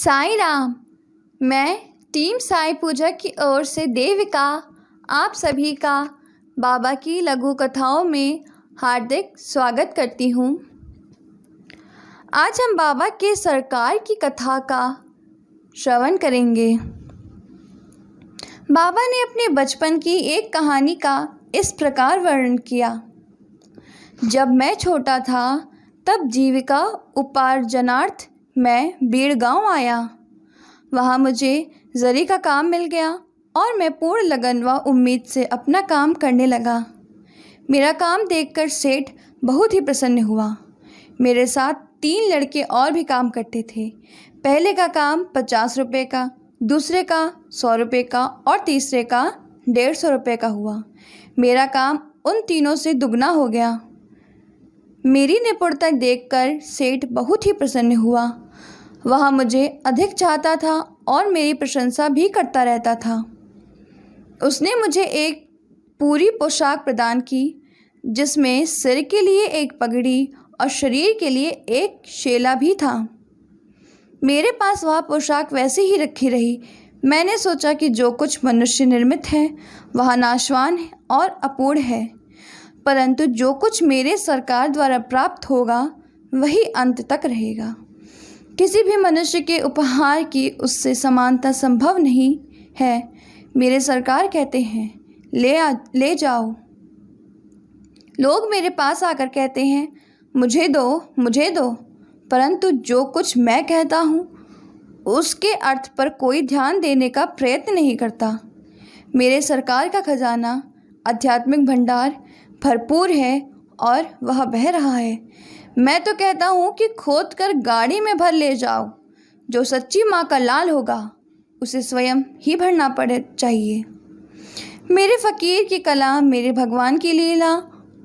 साईं राम। मैं टीम साईं पूजा की ओर से देविका आप सभी का बाबा की लघु कथाओं में हार्दिक स्वागत करती हूँ। आज हम बाबा के सरकार की कथा का श्रवण करेंगे। बाबा ने अपने बचपन की एक कहानी का इस प्रकार वर्णन किया। जब मैं छोटा था तब जीविका उपार्जनार्थ मैं बीड़ गांव आया। वहाँ मुझे जरी का काम मिल गया और मैं पूर्ण लगन व उम्मीद से अपना काम करने लगा। मेरा काम देखकर सेठ बहुत ही प्रसन्न हुआ। मेरे साथ 3 लड़के और भी काम करते थे। पहले का काम 50 रुपये का, दूसरे का 100 रुपये का और तीसरे का 150 रुपये का हुआ। मेरा काम उन तीनों से दुगना हो गया। मेरी निपुणता देखकर सेठ बहुत ही प्रसन्न हुआ। वह मुझे अधिक चाहता था और मेरी प्रशंसा भी करता रहता था। उसने मुझे एक पूरी पोशाक प्रदान की जिसमें सिर के लिए एक पगड़ी और शरीर के लिए एक शेला भी था। मेरे पास वह पोशाक वैसे ही रखी रही। मैंने सोचा कि जो कुछ मनुष्य निर्मित है वह नाशवान और अपूर्ण है, परंतु जो कुछ मेरे सरकार द्वारा प्राप्त होगा वही अंत तक रहेगा। किसी भी मनुष्य के उपहार की उससे समानता संभव नहीं है। मेरे सरकार कहते हैं ले जाओ। लोग मेरे पास आकर कहते हैं मुझे दो, परंतु जो कुछ मैं कहता हूँ उसके अर्थ पर कोई ध्यान देने का प्रयत्न नहीं करता। मेरे सरकार का खजाना आध्यात्मिक भंडार भरपूर है और वह बह रहा है। मैं तो कहता हूँ कि खोद कर गाड़ी में भर ले जाओ। जो सच्ची माँ का लाल होगा उसे स्वयं ही भरना पड़े चाहिए। मेरे फ़कीर की कला, मेरे भगवान की लीला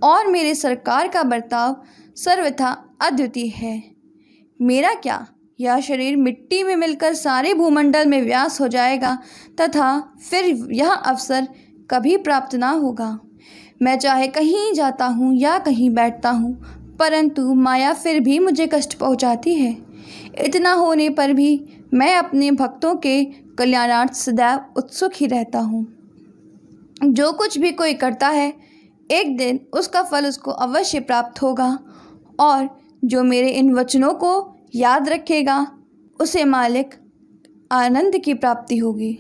और मेरे सरकार का बर्ताव सर्वथा अद्वितीय है। मेरा क्या, यह शरीर मिट्टी में मिलकर सारे भूमंडल में व्यास हो जाएगा तथा फिर यह अवसर कभी प्राप्त ना होगा। मैं चाहे कहीं जाता हूँ या कहीं बैठता हूँ, परंतु माया फिर भी मुझे कष्ट पहुँचाती है। इतना होने पर भी मैं अपने भक्तों के कल्याणार्थ सदैव उत्सुक ही रहता हूँ। जो कुछ भी कोई करता है एक दिन उसका फल उसको अवश्य प्राप्त होगा, और जो मेरे इन वचनों को याद रखेगा उसे मालिक आनंद की प्राप्ति होगी।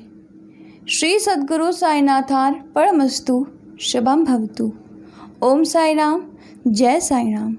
श्री सद्गुरु साईनाथार परमस्तु शुभम भवतु। ओम साई राम। जय साई राम।